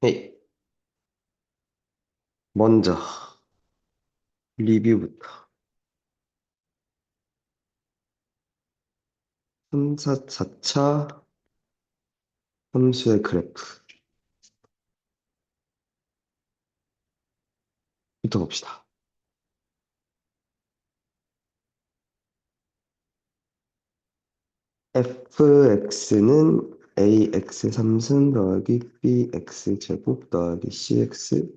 헤이, 먼저 리뷰부터. 3, 4차 함수의 그래프부터 봅시다. fx는 ax 3승 더하기 bx 제곱 더하기 cx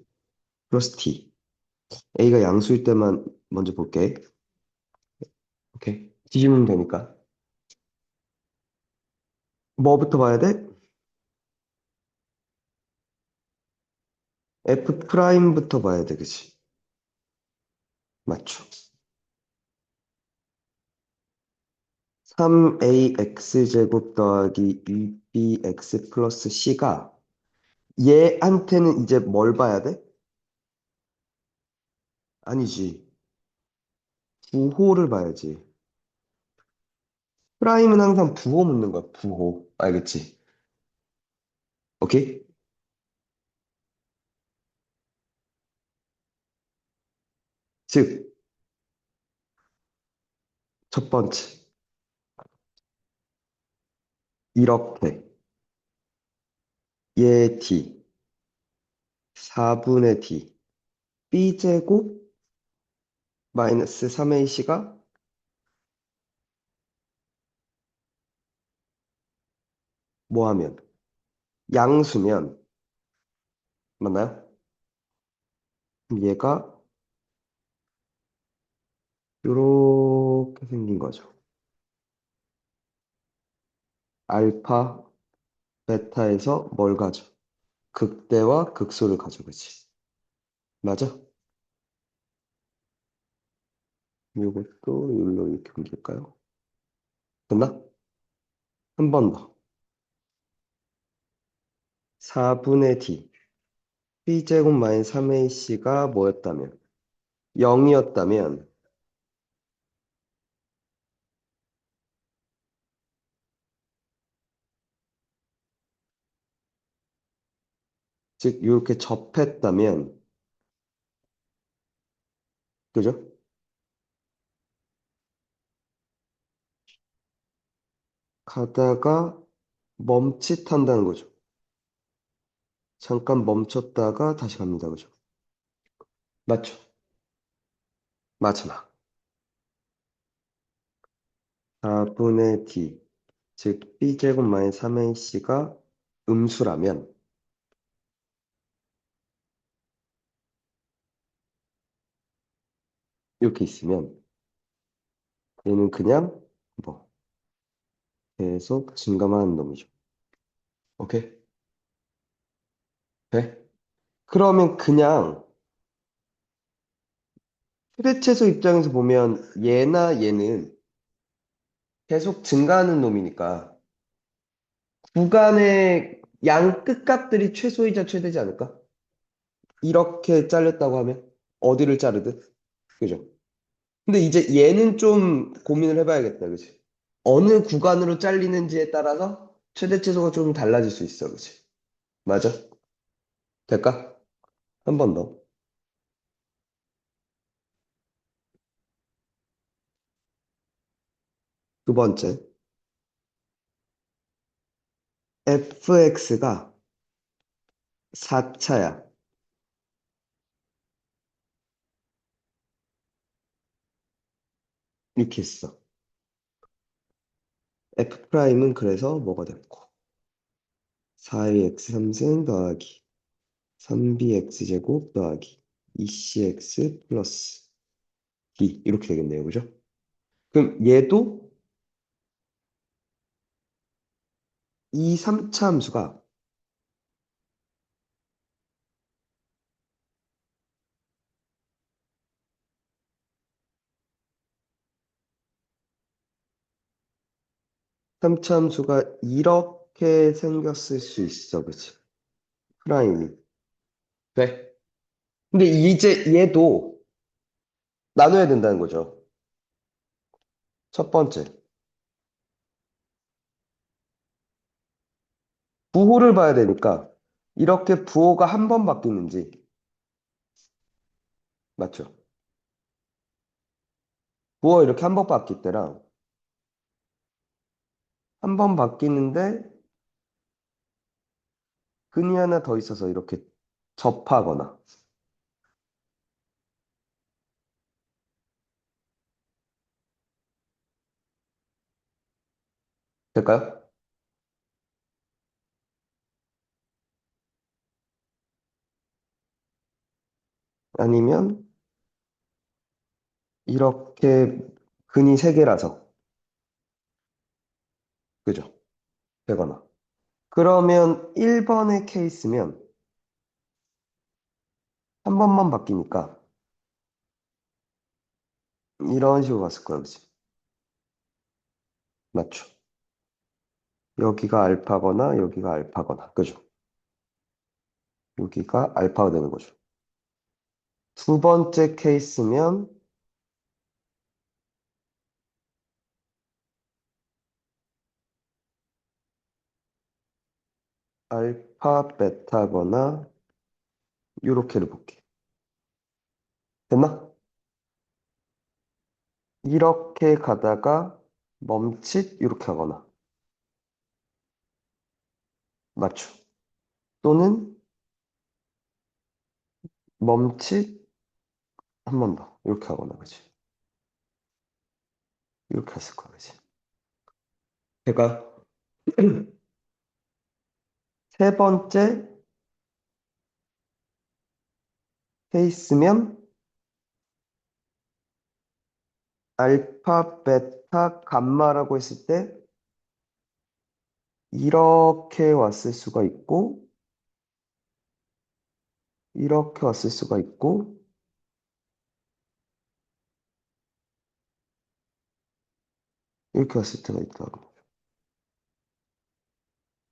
플러스 t. a가 양수일 때만 먼저 볼게. 오케이. 뒤집으면 되니까. 뭐부터 봐야 돼? f 프라임부터 봐야 돼, 그치? 맞죠? 3ax 제곱 더하기 2bx 플러스 c가 얘한테는 이제 뭘 봐야 돼? 아니지. 부호를 봐야지. 프라임은 항상 부호 묻는 거야, 부호. 알겠지? 오케이? 즉, 첫 번째. 이렇게. 얘 d, 4분의 d, b제곱 마이너스 3ac가 뭐 하면? 양수면, 맞나요? 그럼 얘가 이렇게 생긴 거죠. 알파, 베타에서 뭘 가져? 극대와 극소를 가져가지. 맞아? 이것도 여기로 이렇게 옮길까요? 됐나? 한 번 더. 4분의 d. b제곱 마이너스 3ac가 뭐였다면? 0이었다면, 즉, 이렇게 접했다면, 그죠? 가다가 멈칫한다는 거죠. 잠깐 멈췄다가 다시 갑니다. 그죠? 맞죠? 마지막. 4분의 d, 즉, b제곱 마이너스 3ac가 음수라면, 이렇게 있으면, 얘는 그냥, 뭐, 계속 증가만 하는 놈이죠. 오케이? 돼? 그러면 그냥, 최대체수 입장에서 보면, 얘나 얘는 계속 증가하는 놈이니까, 구간의 양 끝값들이 최소이자 최대지 않을까? 이렇게 잘렸다고 하면 어디를 자르듯 그죠? 근데 이제 얘는 좀 고민을 해봐야겠다, 그치? 어느 구간으로 잘리는지에 따라서 최대 최소가 좀 달라질 수 있어, 그치? 맞아? 될까? 한 번 더. 두 번째, fx가 4차야. 이렇게 했어. f'은 그래서 뭐가 됐고 4ax 3승 더하기 3bx 제곱 더하기 2cx 플러스 b 이렇게 되겠네요, 그죠? 그럼 얘도 이 3차 함수가 3차 함수가 이렇게 생겼을 수 있어, 그치? 프라임이. 돼. 근데 이제 얘도 나눠야 된다는 거죠. 첫 번째, 부호를 봐야 되니까 이렇게 부호가 한 번 바뀌는지, 맞죠? 부호 이렇게 한 번 바뀔 때랑 한 번 바뀌는데 근이 하나 더 있어서 이렇게 접하거나. 될까요? 아니면 이렇게 근이 세 개라서, 그죠? 되거나. 그러면 1번의 케이스면 한 번만 바뀌니까 이런 식으로 갔을 거야, 그치? 맞죠? 여기가 알파거나 여기가 알파거나, 그죠? 여기가 알파가 되는 거죠. 두 번째 케이스면 알파, 베타거나 요렇게를 볼게. 됐나? 이렇게 가다가 멈칫 이렇게 하거나. 맞죠? 또는 멈칫 한 번 더. 이렇게 하거나, 그지? 이렇게 했을 거야, 그지? 제가 세 번째 케이스면 알파, 베타, 감마라고 했을 때 이렇게 왔을 수가 있고, 이렇게 왔을 수가 있고, 이렇게 왔을 때가 있다고.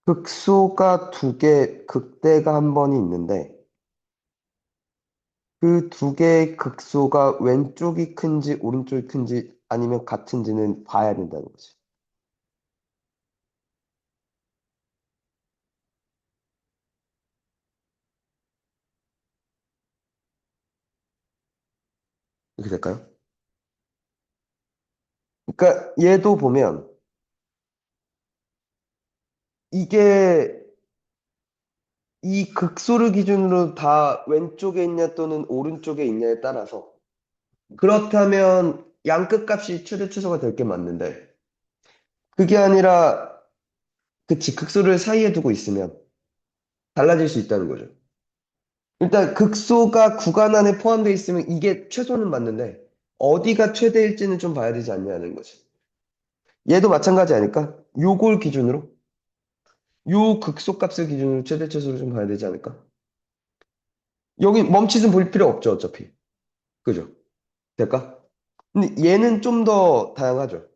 극소가 두 개, 극대가 한 번이 있는데, 그 두 개의 극소가 왼쪽이 큰지 오른쪽이 큰지 아니면 같은지는 봐야 된다는 거지. 이렇게 될까요? 그러니까 얘도 보면 이게 이 극소를 기준으로 다 왼쪽에 있냐 또는 오른쪽에 있냐에 따라서 그렇다면 양끝 값이 최대 최소가 될 게 맞는데 그게 아니라 그치 극소를 사이에 두고 있으면 달라질 수 있다는 거죠. 일단 극소가 구간 안에 포함되어 있으면 이게 최소는 맞는데 어디가 최대일지는 좀 봐야 되지 않냐는 거지. 얘도 마찬가지 아닐까? 요걸 기준으로 요 극소 값을 기준으로 최대 최소를 좀 봐야 되지 않을까? 여기 멈칫은 볼 필요 없죠, 어차피. 그죠? 될까? 근데 얘는 좀 더 다양하죠.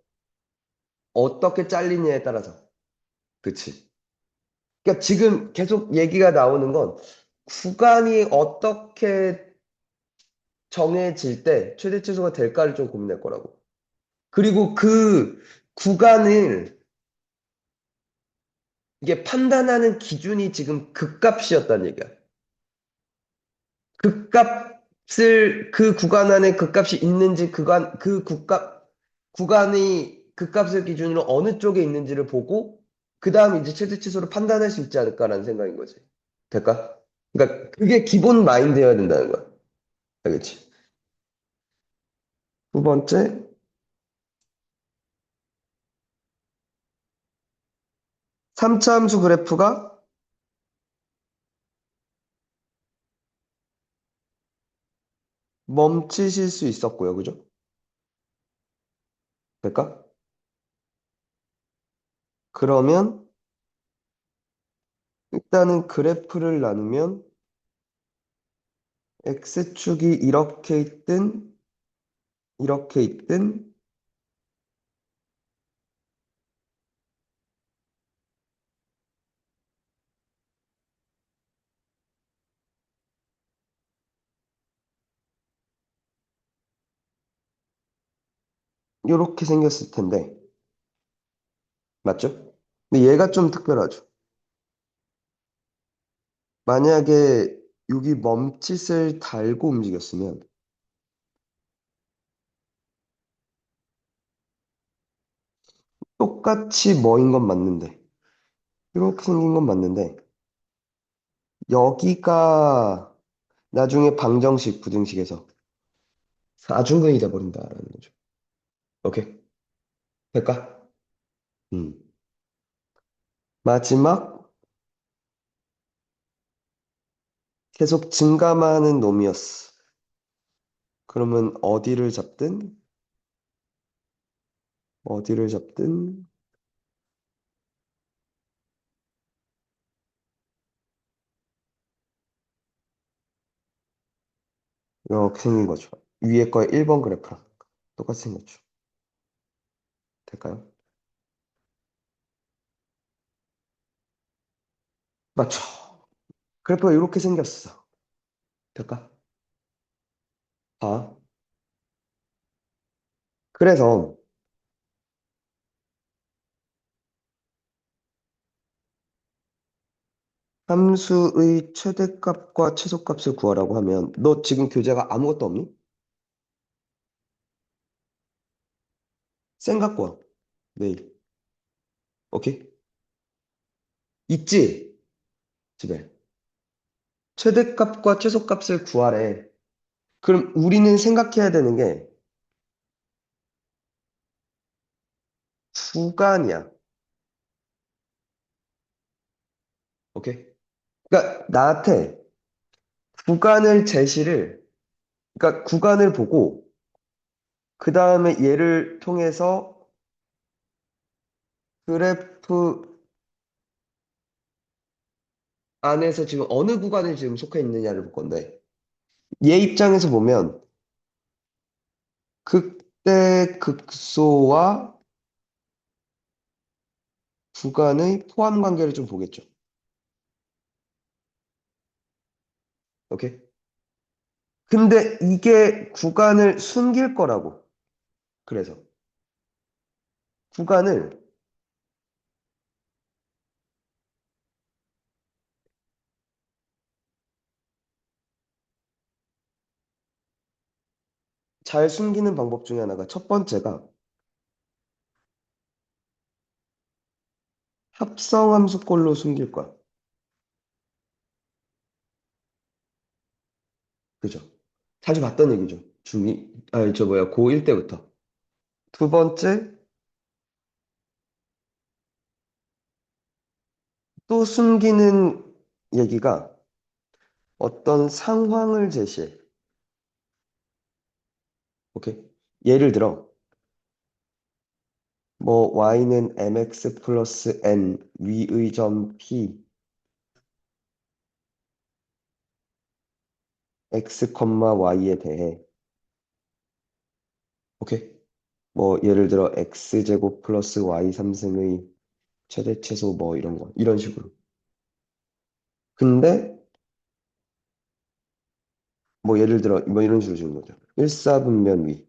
어떻게 잘리냐에 따라서. 그치? 그러니까 지금 계속 얘기가 나오는 건 구간이 어떻게 정해질 때 최대 최소가 될까를 좀 고민할 거라고. 그리고 그 구간을 이게 판단하는 기준이 지금 극값이었다는 얘기야. 극값을 그 구간 안에 극값이 있는지 그 구간이 극값을 기준으로 어느 쪽에 있는지를 보고 그 다음 이제 최대 치수로 판단할 수 있지 않을까라는 생각인 거지. 될까? 그러니까 그게 기본 마인드여야 된다는 거야. 알겠지? 두 번째, 3차 함수 그래프가 멈추실 수 있었고요. 그죠? 될까? 그러면 일단은 그래프를 나누면 X축이 이렇게 있든 이렇게 생겼을 텐데 맞죠? 근데 얘가 좀 특별하죠. 만약에 여기 멈칫을 달고 움직였으면 똑같이 뭐인 건 맞는데 이렇게 생긴 건 맞는데 여기가 나중에 방정식, 부등식에서 4중근이 돼버린다라는 거죠. 오케이? 될까? 음. 마지막 계속 증가만하는 놈이었어. 그러면 어디를 잡든 이렇게 생긴 거죠. 위에 거 1번 그래프랑 똑같이 생겼죠. 될까요? 맞죠? 그래프가 이렇게 생겼어. 될까? 봐. 그래서 함수의 최대값과 최소값을 구하라고 하면 너 지금 교재가 아무것도 없니? 쌩 갖고 와. 내일. 오케이? 있지? 집에. 최대값과 최소값을 구하래. 그럼 우리는 생각해야 되는 게 구간이야. 오케이? 그러니까 나한테 구간을 제시를, 그러니까 구간을 보고 그 다음에 얘를 통해서 그래프 안에서 지금 어느 구간에 지금 속해 있느냐를 볼 건데 얘 입장에서 보면 극대 극소와 구간의 포함 관계를 좀 보겠죠. 오케이? 근데 이게 구간을 숨길 거라고. 그래서 구간을 잘 숨기는 방법 중에 하나가 첫 번째가 합성함수꼴로 숨길 거야. 그죠? 자주 봤던 얘기죠. 고1 때부터. 두 번째, 또 숨기는 얘기가 어떤 상황을 제시해. 오케이? 예를 들어, 뭐, y는 mx 플러스 n 위의 점 p, x, y에 대해. 오케이? 뭐, 예를 들어, x제곱 플러스 y 3승의 최대 최소 뭐 이런 거. 이런 식으로. 근데, 뭐, 예를 들어, 뭐 이런 식으로 주는 거죠. 1사분면 위.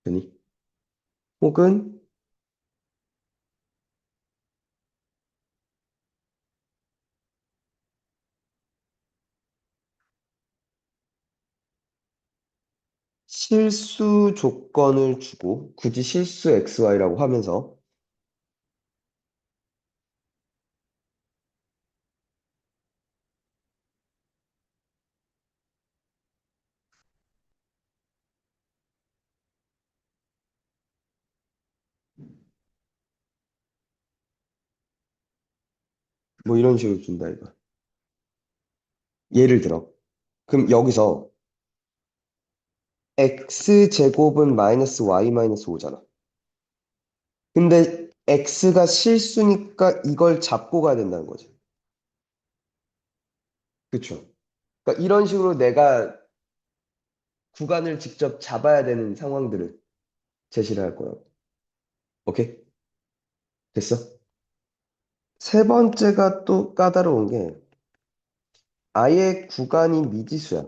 되니? 혹은 실수 조건을 주고 굳이 실수 XY라고 하면서 뭐 이런 식으로 준다 이거. 예를 들어. 그럼 여기서 X제곱은 마이너스 Y 마이너스 5잖아. 근데 X가 실수니까 이걸 잡고 가야 된다는 거지. 그쵸? 그러니까 이런 식으로 내가 구간을 직접 잡아야 되는 상황들을 제시를 할 거야. 오케이? 됐어? 세 번째가 또 까다로운 게 아예 구간이 미지수야.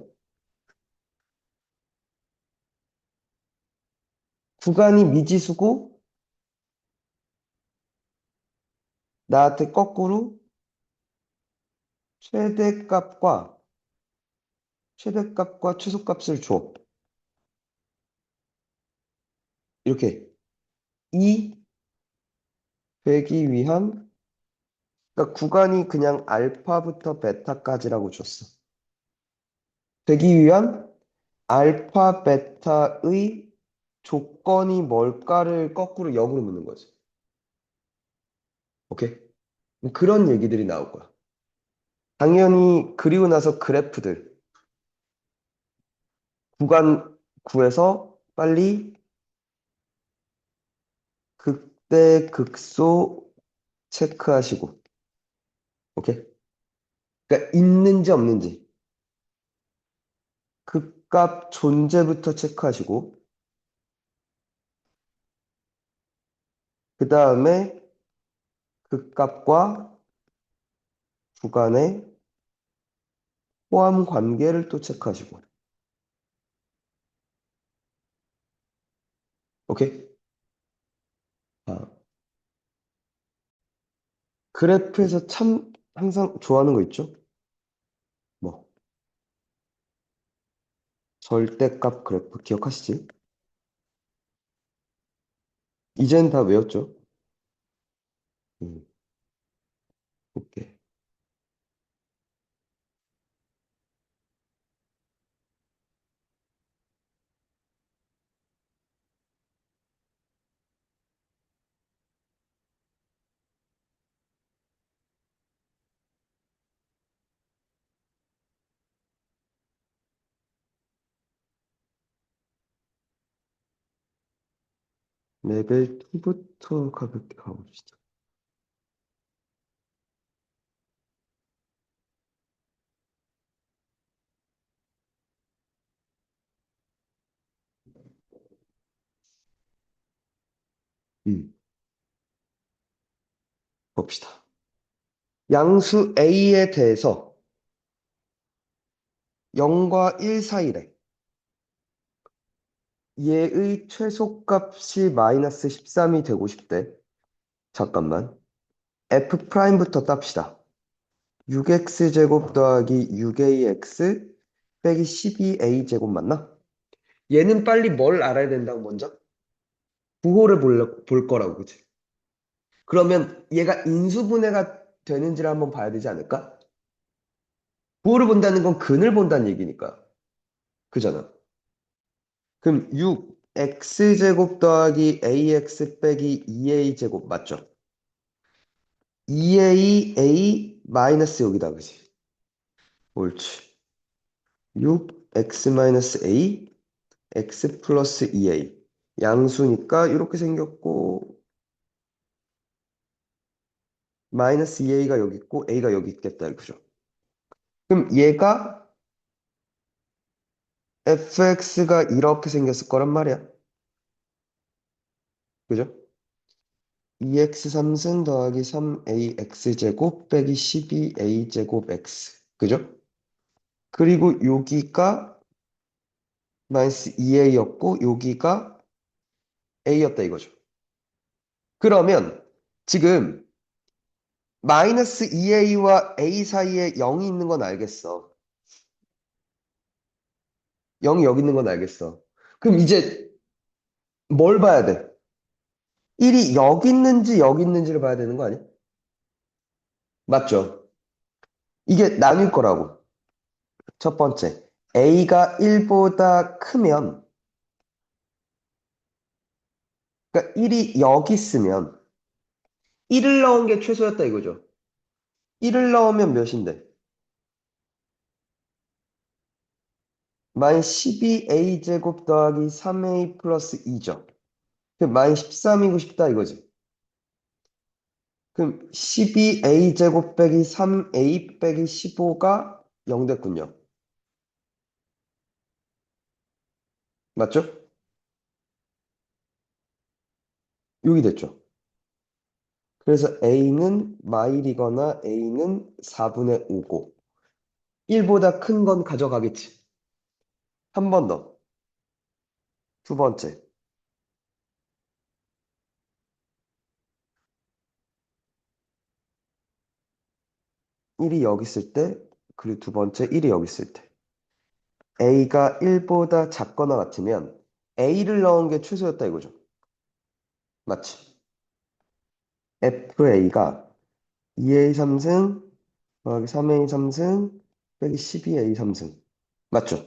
구간이 미지수고 나한테 거꾸로 최대값과 최대값과 최소값을 줘. 이렇게 이 되기 위한 그러니까 구간이 그냥 알파부터 베타까지라고 줬어. 되기 위한 알파 베타의 조건이 뭘까를 거꾸로 역으로 묻는 거지. 오케이? 그런 얘기들이 나올 거야. 당연히 그리고 나서 그래프들 구간 구에서 빨리 극대 극소 체크하시고 오케이? 그러니까 있는지 없는지 극값 존재부터 체크하시고 그 다음에 극값과 구간의 포함 관계를 또 체크하시고 오케이? 아, 그래프에서 참 항상 좋아하는 거 있죠? 뭐 절대값 그래프 기억하시지? 이젠 다 외웠죠? 음, 오케이. 레벨 2부터 가볍게 가봅시다. 음, 봅시다. 양수 A에 대해서 0과 1 사이래. 얘의 최소값이 마이너스 13이 되고 싶대. 잠깐만. F'부터 땁시다. 6x제곱 더하기 6ax 빼기 12a제곱 맞나? 얘는 빨리 뭘 알아야 된다고 먼저? 부호를 볼 거라고, 그치? 그러면 얘가 인수분해가 되는지를 한번 봐야 되지 않을까? 부호를 본다는 건 근을 본다는 얘기니까. 그잖아. 그럼 6x제곱 더하기 ax 빼기 2a제곱 맞죠? 2a 마이너스 여기다, 그치? 옳지. 6x 마이너스 a x 플러스 2a 양수니까 이렇게 생겼고 마이너스 2a가 여기 있고 a가 여기 있겠다 그죠? 그럼 얘가 fx가 이렇게 생겼을 거란 말이야. 그죠? 2x 3승 더하기 3ax 제곱 빼기 12a 제곱 x 그죠? 그리고 여기가 마이너스 2a였고 여기가 a였다 이거죠. 그러면 지금 마이너스 2a와 a 사이에 0이 있는 건 알겠어. 0이 여기 있는 건 알겠어. 그럼 이제 뭘 봐야 돼? 1이 여기 있는지 여기 있는지를 봐야 되는 거 아니야? 맞죠? 이게 나뉠 거라고. 첫 번째, a가 1보다 크면, 그러니까 1이 여기 있으면 1을 넣은 게 최소였다 이거죠. 1을 넣으면 몇인데? 마이너스 12a 제곱 더하기 3a 플러스 2죠. 그럼 마이너스 13이고 싶다 이거지. 그럼 12a 제곱 빼기 3a 빼기 15가 0 됐군요. 맞죠? 여기 됐죠. 그래서 a는 마일이거나 a는 4분의 5고 1보다 큰 건 가져가겠지. 한 번 더. 두 번째. 1이 여기 있을 때 그리고 두 번째 1이 여기 있을 때. A가 1보다 작거나 같으면 A를 넣은 게 최소였다 이거죠. 맞지? FA가 2A 3승 더하기 3A 3승 빼기 12A 3승. 맞죠?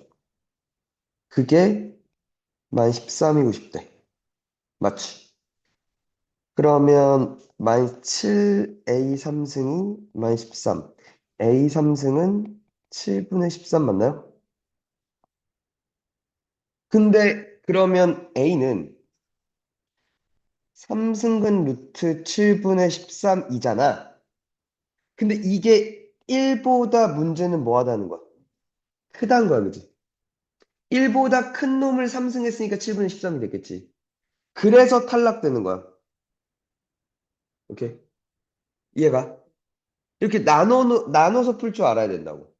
그게 만 13이고 싶대. 맞지? 그러면 만 7A 3승이 만 13. A 3승은 7분의 13 맞나요? 근데 그러면 A는 3승근 루트 7분의 13이잖아. 근데 이게 1보다 문제는 뭐 하다는 거야? 크다는 거야, 그지? 1보다 큰 놈을 3승했으니까 7분의 13이 됐겠지. 그래서 탈락되는 거야. 오케이? 이해가? 이렇게 나눠서 풀 줄 알아야 된다고.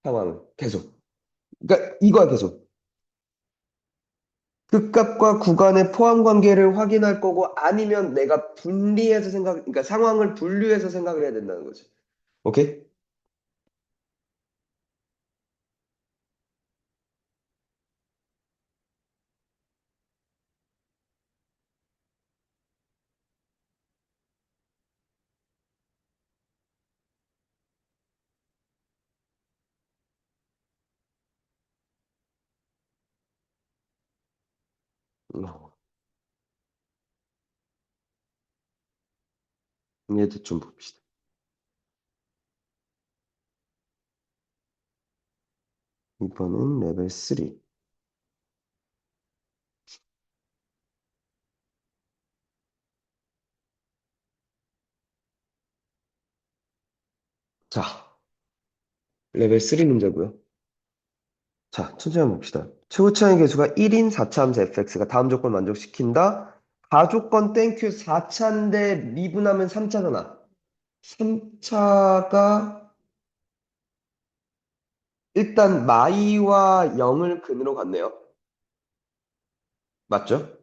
상황을. 계속. 그러니까 이거야, 계속. 극값과 구간의 포함 관계를 확인할 거고 아니면 내가 분리해서 그러니까 상황을 분류해서 생각을 해야 된다는 거지. 오케이? 어, 얘도 좀 봅시다. 이번은 레벨 3. 자, 레벨 3 문제고요. 자, 천천히 한번 봅시다. 최고 차이 계수가 1인 4차 함수 fx가 다음 조건 만족시킨다. 가조건 땡큐 4차인데 미분하면 3차잖아. 3차가 일단 마이와 0을 근으로 갔네요. 맞죠?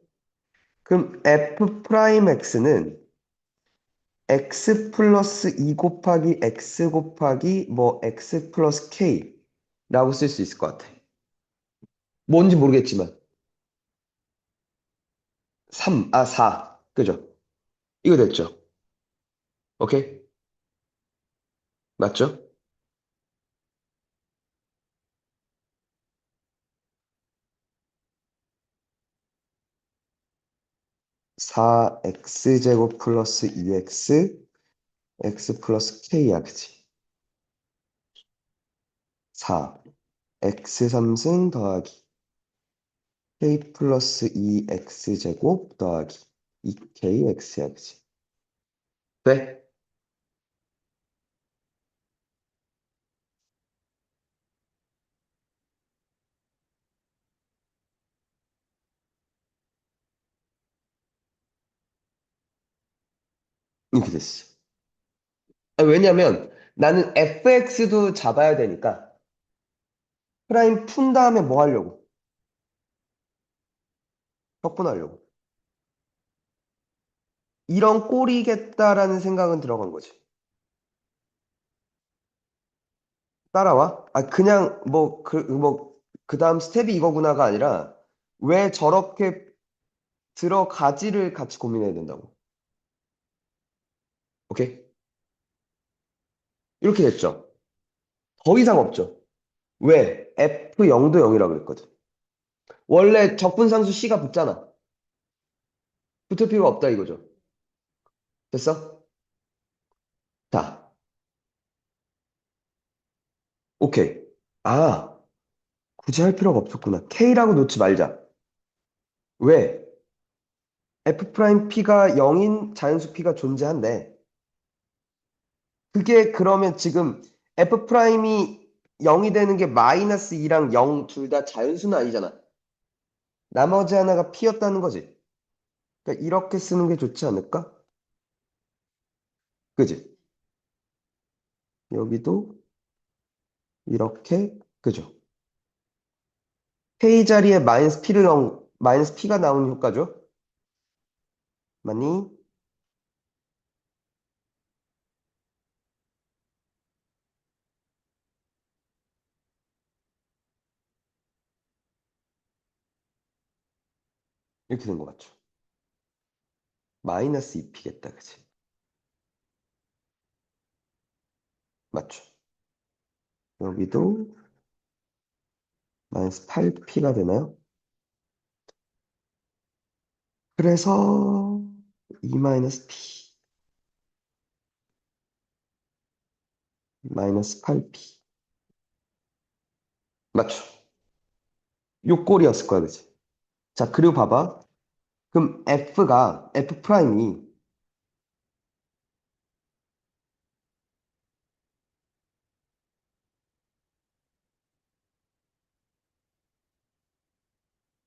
그럼 f 프라임 x는 x 플러스 2 곱하기 x 곱하기 뭐 x 플러스 k라고 쓸 수 있을 것 같아. 뭔지 모르겠지만 4. 그죠? 이거 됐죠? 오케이? 맞죠? 4x제곱 플러스 2x x 플러스 k야 그치? 4 x 3승 더하기 k 플러스 2x제곱 더하기 2kx야 그치? 돼? 이렇게 됐어. 왜냐면 나는 fx도 잡아야 되니까 프라임 푼 다음에 뭐 하려고? 격분하려고. 이런 꼴이겠다라는 생각은 들어간 거지. 따라와? 그냥 그 다음 스텝이 이거구나가 아니라 왜 저렇게 들어가지를 같이 고민해야 된다고. 오케이? 이렇게 됐죠? 더 이상 없죠? 왜? F0도 0이라고 그랬거든. 원래 적분상수 C가 붙잖아. 붙을 필요가 없다 이거죠. 됐어? 자, 오케이. 아, 굳이 할 필요가 없었구나. K라고 놓지 말자. 왜? F'P가 0인 자연수 P가 존재한대. 그게 그러면 지금 F'이 0이 되는 게 마이너스 2랑 0 둘 다 자연수는 아니잖아. 나머지 하나가 P였다는 거지. 그러니까 이렇게 쓰는 게 좋지 않을까? 그지? 여기도 이렇게, 그죠? K 자리에 마이너스 P가 나오는 효과죠? 맞니? 이렇게 된 거 맞죠? 마이너스 2p겠다, 그치? 맞죠? 여기도 마이너스 8p가 되나요? 그래서 2 마이너스 p 마이너스 8p 맞죠? 요 꼴이었을 거야, 그치? 자, 그리고 봐봐. 그럼 f 프라임이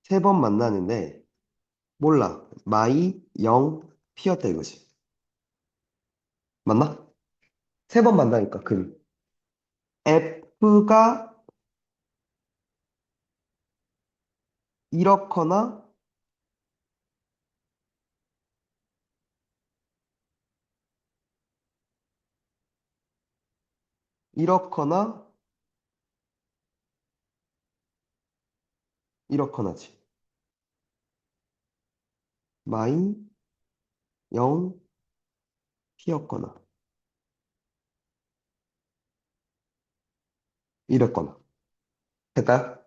세 번 만나는데 몰라. 마이 0 p였다 이거지. 맞나? 세 번 만나니까 그 f가 이렇거나 이렇거나 이렇거나지. 마이 0 p였거나 이랬거나 될까요?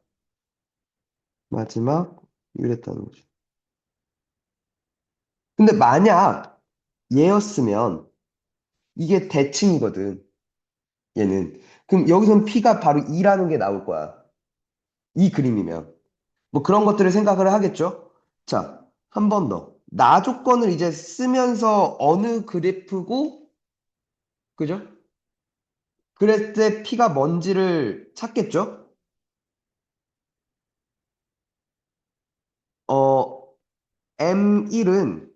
마지막 이랬다는 거죠. 근데 만약 얘였으면 이게 대칭이거든. 얘는. 그럼 여기선 p가 바로 2라는 게 나올 거야. 이 그림이면. 뭐 그런 것들을 생각을 하겠죠? 자, 한 번 더. 나 조건을 이제 쓰면서 어느 그래프고, 그죠? 그랬을 때 P가 뭔지를 찾겠죠? M1은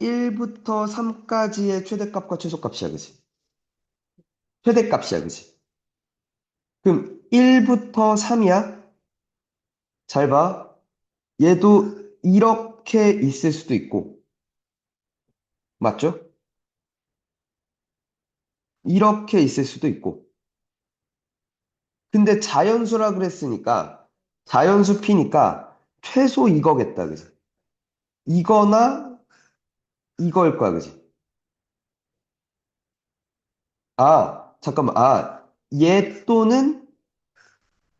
1부터 3까지의 최대값과 최소값이야, 그지? 최대값이야, 그지? 그럼 1부터 3이야? 잘 봐. 얘도 이렇게 있을 수도 있고, 맞죠? 이렇게 있을 수도 있고. 근데 자연수라 그랬으니까, 자연수 P니까 최소 이거겠다, 그지? 이거나 이거일 거야, 그지? 아, 잠깐만. 아, 얘 또는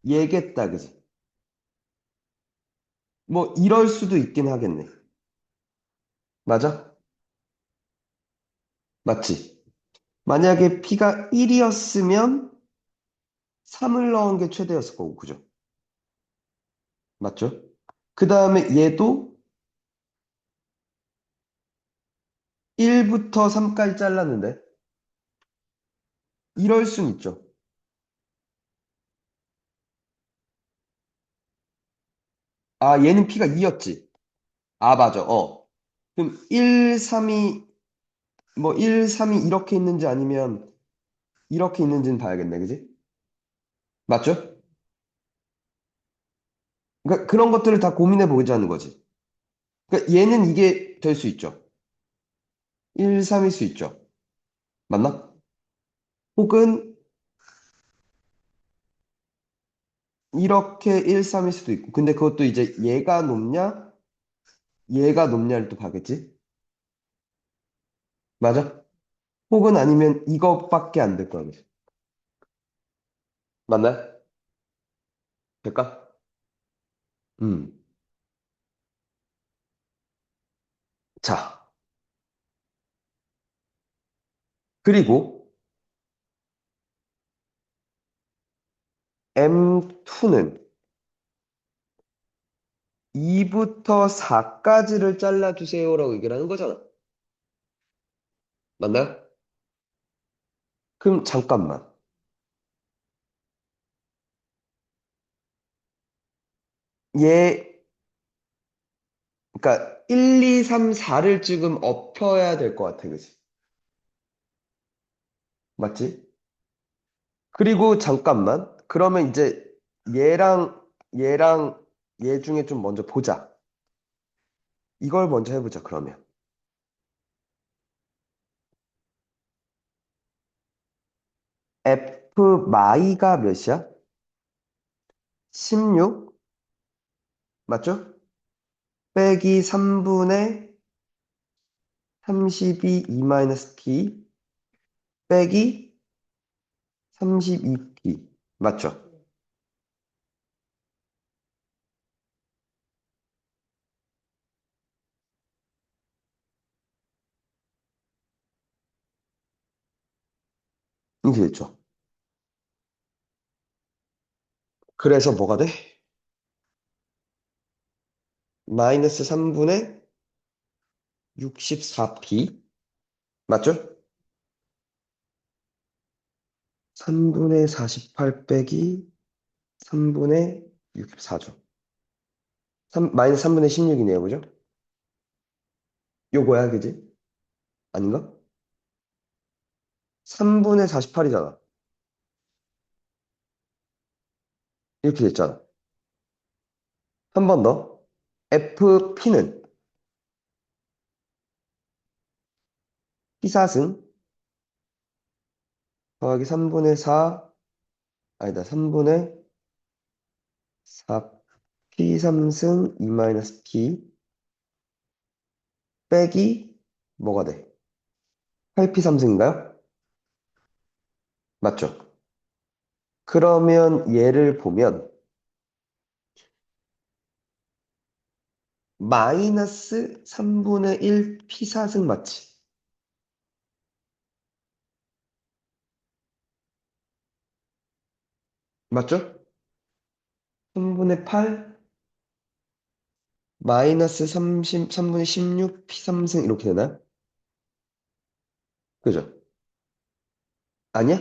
얘겠다, 그지? 뭐, 이럴 수도 있긴 하겠네. 맞아? 맞지? 만약에 P가 1이었으면 3을 넣은 게 최대였을 거고, 그죠? 맞죠? 그 다음에 얘도 1부터 3까지 잘랐는데, 이럴 순 있죠. 아, 얘는 P가 2였지. 아, 맞아. 그럼 1, 3이, 뭐, 1, 3이 이렇게 있는지 아니면 이렇게 있는지는 봐야겠네, 그지? 맞죠? 그러니까 그런 것들을 다 고민해 보자는 거지. 그러니까 얘는 이게 될 수 있죠. 1, 3일 수 있죠. 맞나? 혹은 이렇게 1, 3일 수도 있고. 근데 그것도 이제 얘가 높냐? 얘가 높냐를 또 봐겠지? 맞아? 혹은 아니면 이것밖에 안 될 거야. 그지? 맞나요? 될까? 음. 자, 그리고 M2는 2부터 4까지를 잘라주세요라고 얘기를 하는 거잖아. 맞나요? 그럼 잠깐만. 얘, 그러니까 1, 2, 3, 4를 지금 엎혀야 될 것 같아. 그지? 맞지? 그리고 잠깐만. 그러면 이제 얘랑 얘랑 얘 중에 좀 먼저 보자. 이걸 먼저 해보자, 그러면. F 마이가 몇이야? 16? 맞죠? 빼기 3분의 32 E 마이너스 T 빼기 32T. 맞죠? 이렇게 됐죠. 그래서 뭐가 돼? 마이너스 3분의 64P. 맞죠? 3분의 48 빼기 3분의 64죠. 마이너스 3분의 16이네요. 그죠? 요거야, 그지? 아닌가? 3분의 48이잖아. 이렇게 됐잖아. 한 번 더. FP는 P사승 더하기 3분의 4, 아니다, 3분의 4 P3승 2 마이너스 P 빼기 뭐가 돼? 8P3승인가요? 맞죠? 그러면 얘를 보면 마이너스 3분의 1 P4승 맞지? 맞죠? 3분의 8 마이너스 3분의 16 P3승 이렇게 되나요? 그죠? 아니야?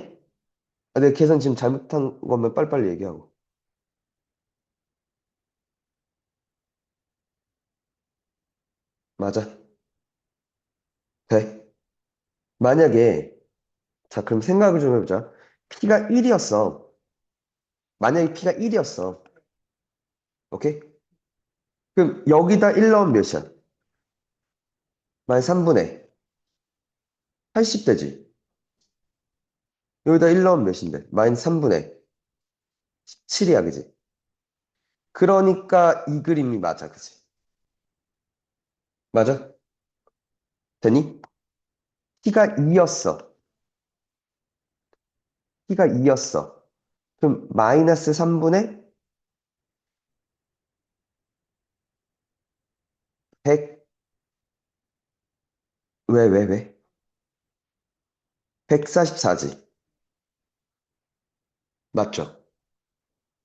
아, 내가 계산 지금 잘못한 거면 빨리빨리 얘기하고. 맞아. 돼. 만약에, 자, 그럼 생각을 좀 해보자. P가 1이었어. 만약에 P가 1이었어. 오케이? 그럼 여기다 1 넣으면 몇이야? 마이너스 3분의 80 되지. 여기다 1 넣으면 몇인데? 마이너스 3분의 7이야, 그지? 그러니까 이 그림이 맞아, 그지? 맞아? 되니? P가 2였어. P가 2였어. 그럼 마이너스 3분의 100, 왜? 144지. 맞죠?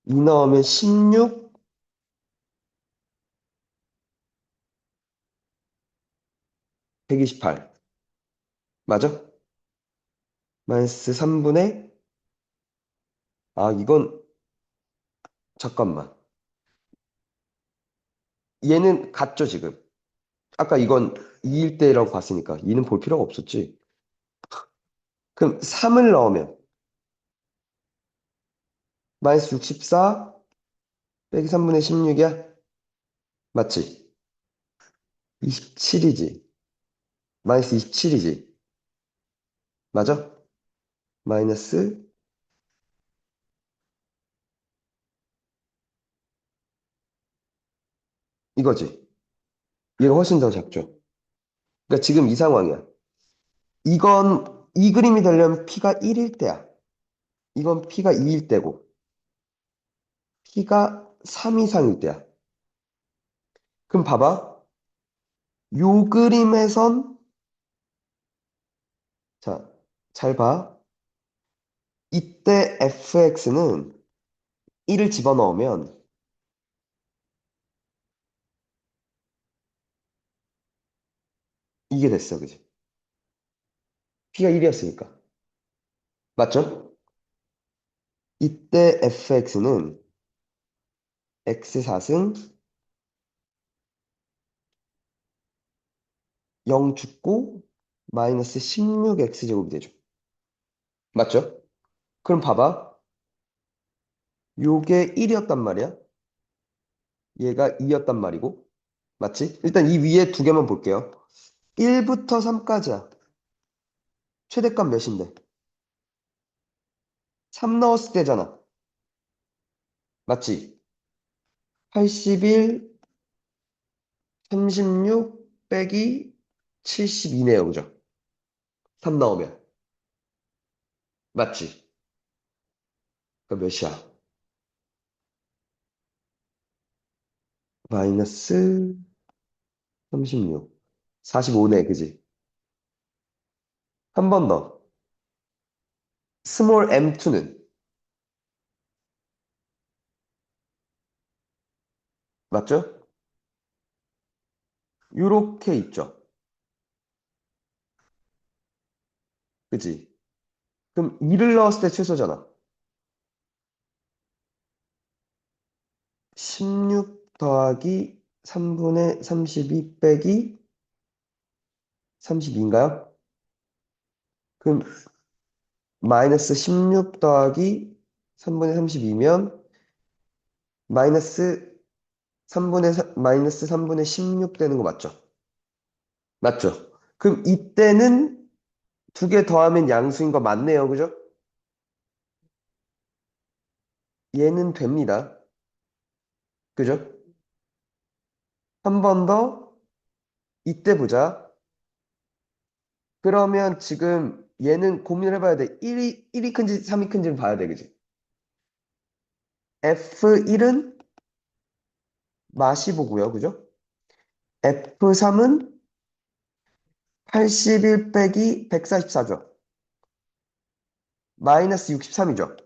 2 넣으면 16, 128. 맞아? 마이너스 3분의, 아, 이건, 잠깐만. 얘는 같죠, 지금? 아까 이건 2일 때라고 봤으니까 2는 볼 필요가 없었지. 그럼 3을 넣으면 마이너스 64 빼기 3분의 16이야? 맞지? 27이지. 마이너스 27이지. 맞아? 마이너스 이거지. 얘가 훨씬 더 작죠. 그러니까 지금 이 상황이야. 이건 이 그림이 되려면 P가 1일 때야. 이건 P가 2일 때고 P가 3 이상일 때야. 그럼 봐봐. 요 그림에선 자, 잘 봐. 이때 fx는 1을 집어넣으면 이게 됐어. 그지? P가 1이었으니까. 맞죠? 이때 fx는 x4승 0 죽고 마이너스 16x제곱이 되죠. 맞죠? 그럼 봐봐. 요게 1이었단 말이야. 얘가 2였단 말이고. 맞지? 일단 이 위에 두 개만 볼게요. 1부터 3까지야. 최대값 몇인데? 3 넣었을 때잖아. 맞지? 81, 36 빼기 72네요. 그죠? 3 나오면. 맞지? 그럼 몇이야? 마이너스 36. 45네, 그지? 한 번 더. 스몰 m2는 맞죠? 요렇게 있죠. 그지? 그럼 2를 넣었을 때 최소잖아. 16 더하기 3분의 32 빼기 32인가요? 그럼 마이너스 16 더하기 3분의 32면 마이너스 3분의 16 되는 거 맞죠? 맞죠? 그럼 이때는 두 개 더하면 양수인 거 맞네요. 그죠? 얘는 됩니다. 그죠? 한 번 더 이때 보자. 그러면 지금 얘는 고민을 해봐야 돼. 1이 큰지 3이 큰지를 봐야 돼. 그지? F1은 마시보고요. 그죠? F3은 81 빼기 144죠. 마이너스 63이죠.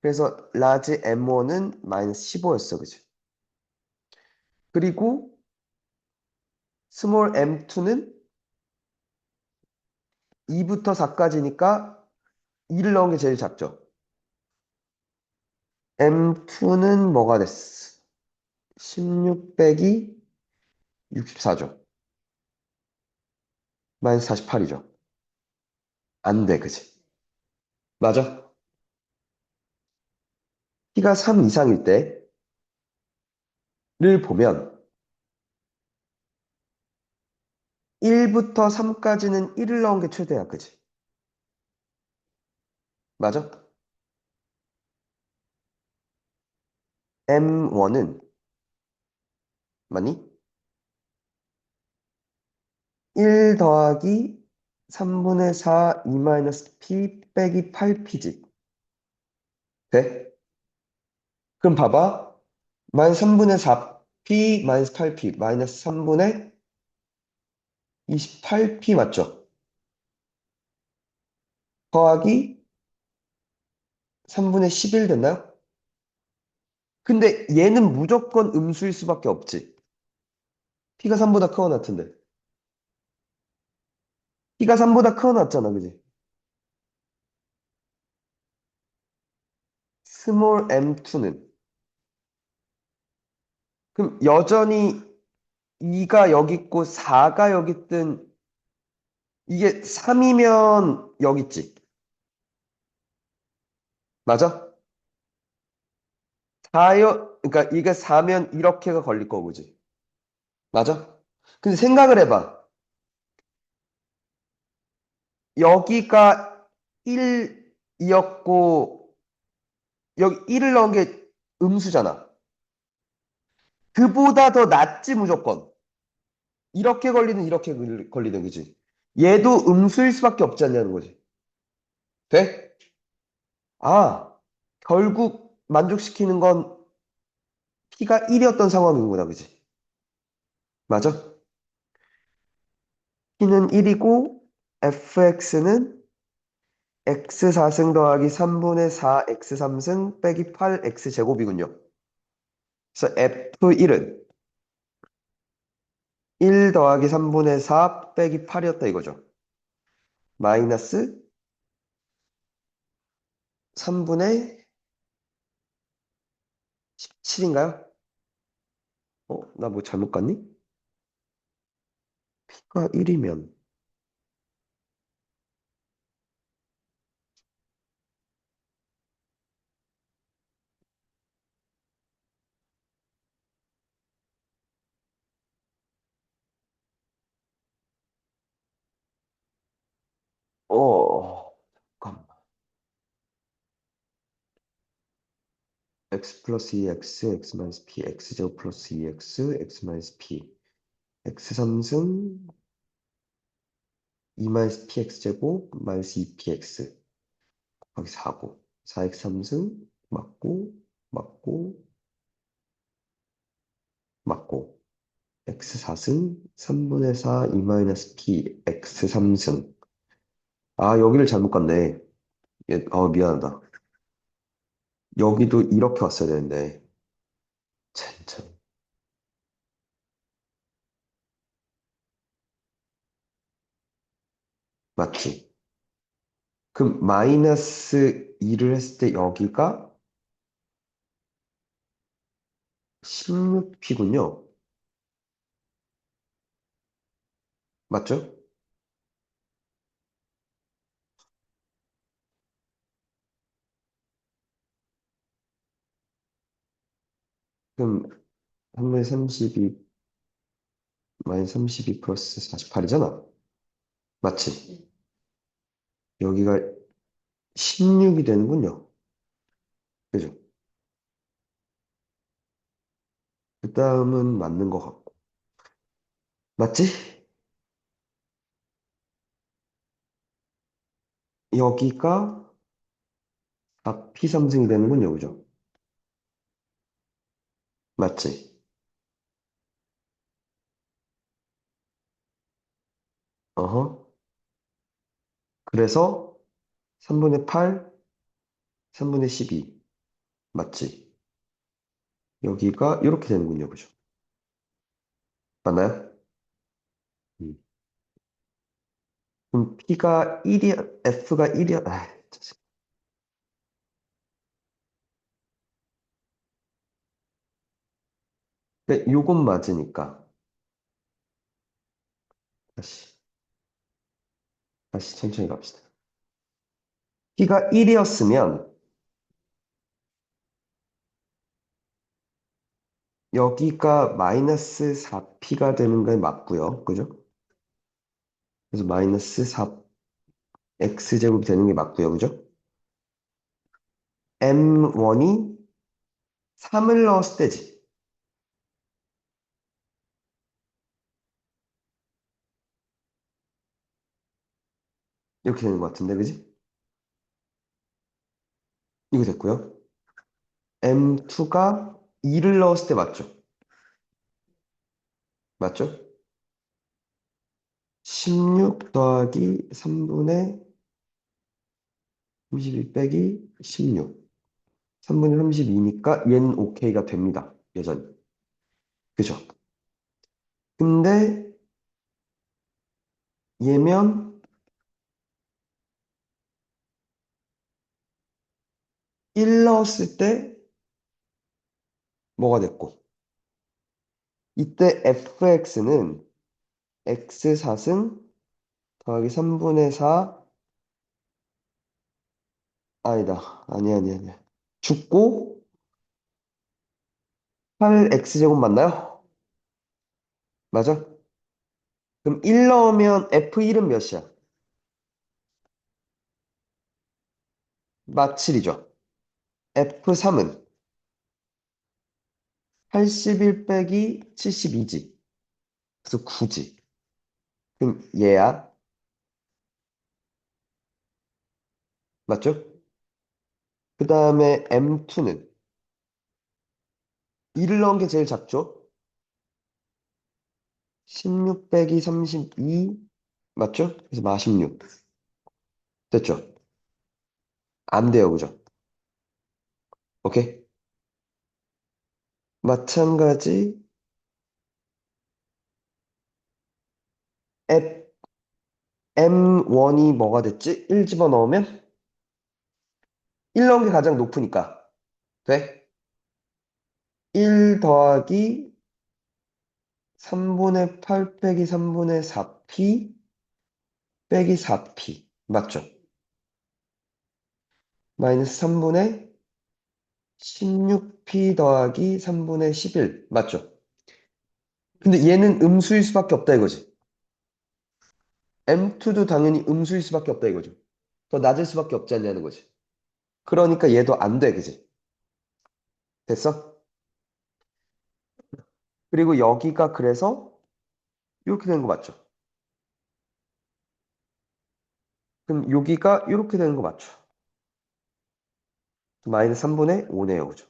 그래서 라지 M1은 마이너스 15였어. 그지? 그리고 스몰 M2는 2부터 4까지니까 2를 넣은 게 제일 작죠. M2는 뭐가 됐어? 16 빼기 64죠. 마이너스 48이죠. 안 돼, 그지? 맞아? t가 3 이상일 때를 보면 1부터 3까지는 1을 넣은 게 최대야, 그지? 맞아? M1은 맞니? 1 더하기 3분의 4 E 마이너스 P 빼기 8P지. 돼? 그럼 봐봐. 마이너스 3분의 4P 마이너스 8P 마이너스 3분의 28P 맞죠? 더하기 3분의 11 됐나요? 근데 얘는 무조건 음수일 수밖에 없지. P가 3보다 크거나 같은데. P가 3보다 크거나 같잖아, 그지? 스몰 m2는 그럼 여전히 2가 여기 있고 4가 여기 있든 이게 3이면 여기 있지. 맞아? 4요, 그러니까 이게 4면 이렇게가 걸릴 거고, 그지? 맞아? 근데 생각을 해봐. 여기가 1이었고 여기 1을 넣은 게 음수잖아. 그보다 더 낫지 무조건. 이렇게 걸리든 이렇게 걸리든 그지? 얘도 음수일 수밖에 없지 않냐는 거지. 돼? 아, 결국 만족시키는 건 P가 1이었던 상황이구나, 그지? 맞아? P는 1이고 fx는 x4승 더하기 3분의 4 x3승 빼기 8 x제곱이군요. 그래서 f1은 1 더하기 3분의 4 빼기 8이었다 이거죠. 마이너스 3분의 17인가요? 나 뭐 잘못 갔니? P가 1이면 잠깐만. x 플러스 2x, x 마이너스 p, x제곱 플러스 2x, x 마이너스 p, x 3승, 2 마이너스 px제곱, 마이너스 2px, 곱하기 4고, 4x 3승, 맞고, 맞고, 맞고, x 4승, 3분의 4, 2 마이너스 p, x 3승. 아, 여기를 잘못 갔네. 미안하다. 여기도 이렇게 왔어야 되는데. 참. 맞지? 그럼 마이너스 2를 했을 때 여기가 16p군요. 맞죠? 그럼 3분의 32, 마이너스 32 플러스 48이잖아. 맞지? 여기가 16이 되는군요. 그죠? 그 다음은 맞는 것 같고. 맞지? 여기가 4p 3승이 되는군요. 그죠? 맞지? 어허. 그래서 3분의 8, 3분의 12. 맞지? 여기가 이렇게 되는군요. 그죠? 맞나요? 음. 그럼 P가 1이야, F가 1이야. 아, 진짜. 근데 요건 맞으니까. 다시, 다시 천천히 갑시다. P가 1이었으면 여기가 마이너스 4P가 되는 게 맞고요. 그죠? 그래서 마이너스 4X제곱이 되는 게 맞고요. 그죠? M1이 3을 넣었을 때지. 이렇게 되는 것 같은데, 그지? 이거 됐고요. M2가 2를 넣었을 때 맞죠? 맞죠? 16 더하기 3분의 31 빼기 16. 3분의 32니까 얘는 오케이가 됩니다. 여전히. 그죠? 근데 얘면 1 넣었을 때 뭐가 됐고. 이때 fx는 x 4승 더하기 3분의 4 아니다. 아니야. 죽고 8x제곱 맞나요? 맞아? 그럼 1 넣으면 f1은 몇이야? 마칠이죠. f3은 81 빼기 72지. 그래서 9지. 그럼 얘야. 맞죠? 그 다음에 M2는 2를 넣은 게 제일 작죠? 16 빼기 32 맞죠? 그래서 46 됐죠? 안 돼요, 그죠? 오케이? 마찬가지 F, M1이 뭐가 됐지? 1 집어넣으면 1 넣은 게 가장 높으니까 돼? 1 더하기 3분의 8 빼기 3분의 4p 빼기 4p 맞죠? 마이너스 3분의 16p 더하기 3분의 11 맞죠? 근데 얘는 음수일 수밖에 없다 이거지. M2도 당연히 음수일 수밖에 없다 이거죠. 더 낮을 수밖에 없지 않냐는 거지. 그러니까 얘도 안 돼, 그지? 됐어? 그리고 여기가 그래서 이렇게 되는 거 맞죠? 그럼 여기가 이렇게 되는 거 맞죠? 마이너스 3분의 5네요. 그죠?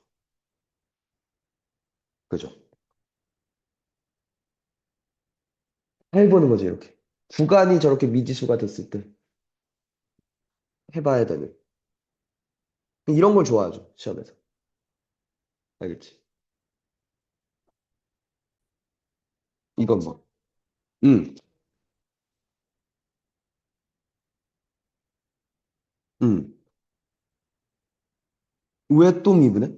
그죠? 해보는 거죠, 이렇게. 구간이 저렇게 미지수가 됐을 때 해봐야 되는. 이런 걸 좋아하죠, 시험에서. 알겠지? 이건 뭐. 음, 음. 왜 또 미분해?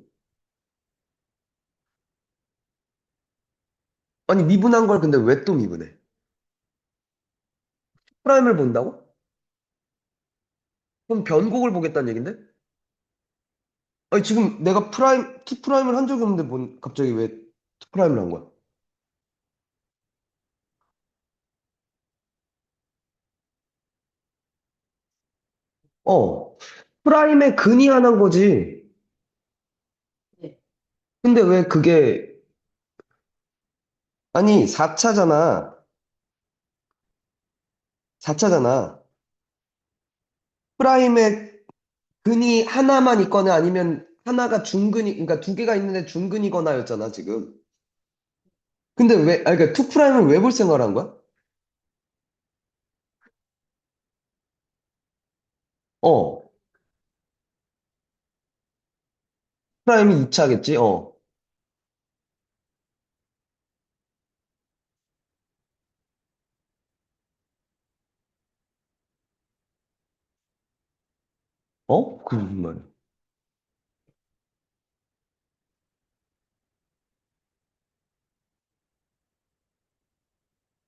아니, 미분한 걸 근데 왜 또 미분해? 프라임을 본다고? 그럼 변곡을 보겠다는 얘긴데? 아니, 지금 내가 투 프라임을 한 적이 없는데 갑자기 왜 투 프라임을 한 거야? 어, 프라임의 근이 하나인 거지. 근데 왜 그게, 아니, 4차잖아. 4차잖아. 프라임의 근이 하나만 있거나 아니면 하나가 중근이, 그러니까 두 개가 있는데 중근이거나였잖아, 지금. 근데 왜, 아니, 그러니까 투 프라임을 왜 볼 생각을 한 거야? 어, 프라임이 2차겠지? 어. 어? 그 무슨 말이야?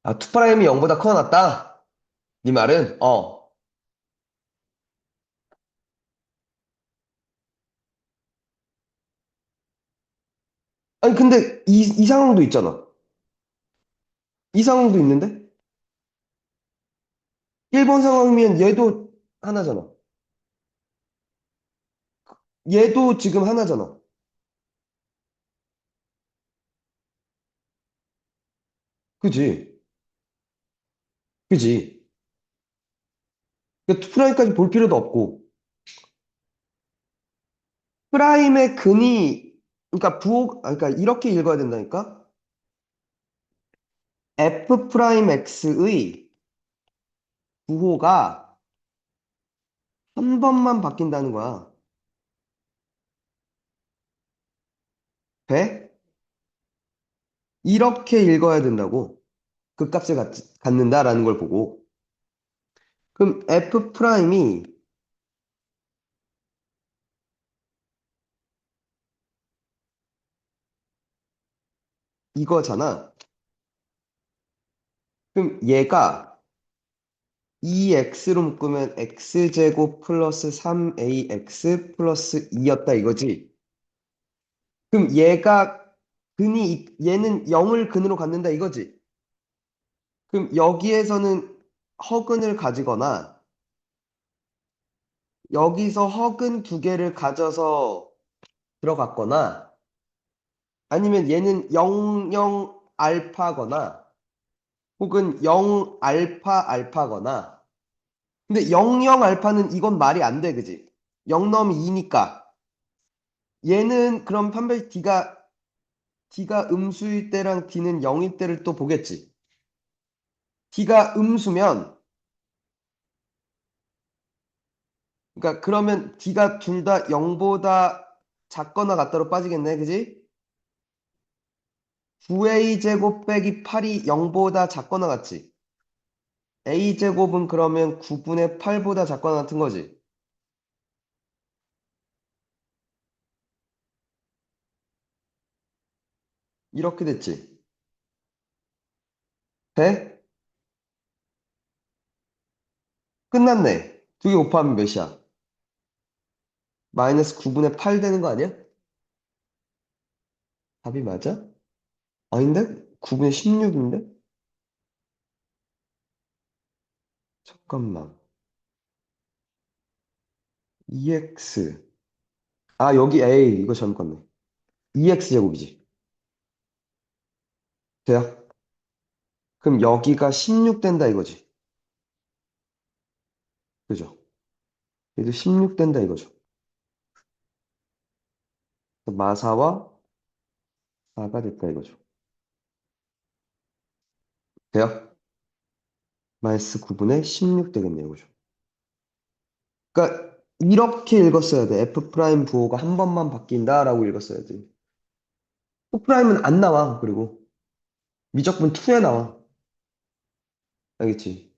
아, 투 프라임이 0보다 커놨다? 네 말은? 어. 아니, 근데 이 상황도 있잖아. 이 상황도 있는데? 1번 상황이면 얘도 하나잖아. 얘도 지금 하나잖아. 그지? 그지? 그러니까 투 프라임까지 볼 필요도 없고. 프라임의 근이, 그러니까 그러니까 이렇게 읽어야 된다니까? F 프라임 X의 부호가 한 번만 바뀐다는 거야. 돼? 이렇게 읽어야 된다고. 그 값을 갖는다라는 걸 보고. 그럼 F 프라임이 이거잖아. 그럼 얘가 2x로 묶으면 x제곱 플러스 3ax 플러스 2였다 이거지. 그럼 얘는 0을 근으로 갖는다 이거지. 그럼 여기에서는 허근을 가지거나 여기서 허근 두 개를 가져서 들어갔거나 아니면 얘는 00 알파거나 혹은 0 알파 알파거나 근데 00 알파는 이건 말이 안 돼, 그지? 0 넣으면 2니까 얘는 그럼 판별 D가 음수일 때랑 D는 0일 때를 또 보겠지. D가 음수면 그러니까 그러면 D가 둘 다 0보다 작거나 같다로 빠지겠네, 그지? 9a 제곱 빼기 8이 0보다 작거나 같지? a 제곱은 그러면 9분의 8보다 작거나 같은 거지. 이렇게 됐지. 돼? 끝났네. 두 개 곱하면 몇이야? 마이너스 9분의 8 되는 거 아니야? 답이 맞아? 아닌데? 9분의 16인데? 잠깐만. EX. 아, 여기 A. 이거 잘못 갔네. 2x제곱이지. 돼요? 그럼 여기가 16 된다 이거지. 그죠? 얘도 16 된다 이거죠. 마사와 4가 됐다 이거죠. 돼요? 마이너스 9분의 16 되겠네요. 그죠? 그러니까 이렇게 읽었어야 돼. f 프라임 부호가 한 번만 바뀐다라고 읽었어야 돼. O 프라임은 안 나와. 그리고 미적분 2에 나와. 알겠지?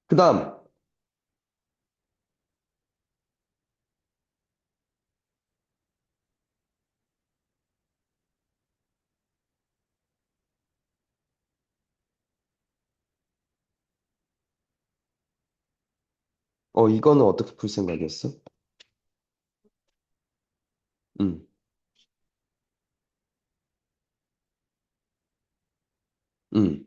그 다음, 이거는 어떻게 풀 생각이었어? 응, 응,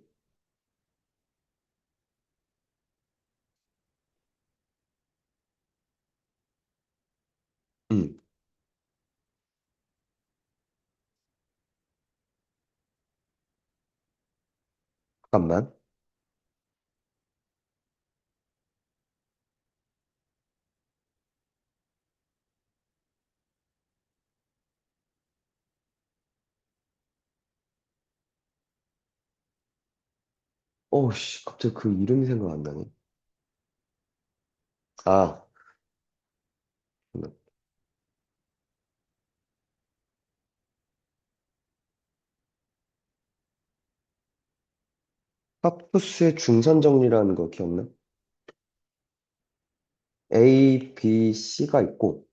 응. 잠깐만. 씨, 갑자기 그 이름이 생각 안 나네. 아, 하프스의 중산 정리라는 거 기억나? A, B, C가 있고,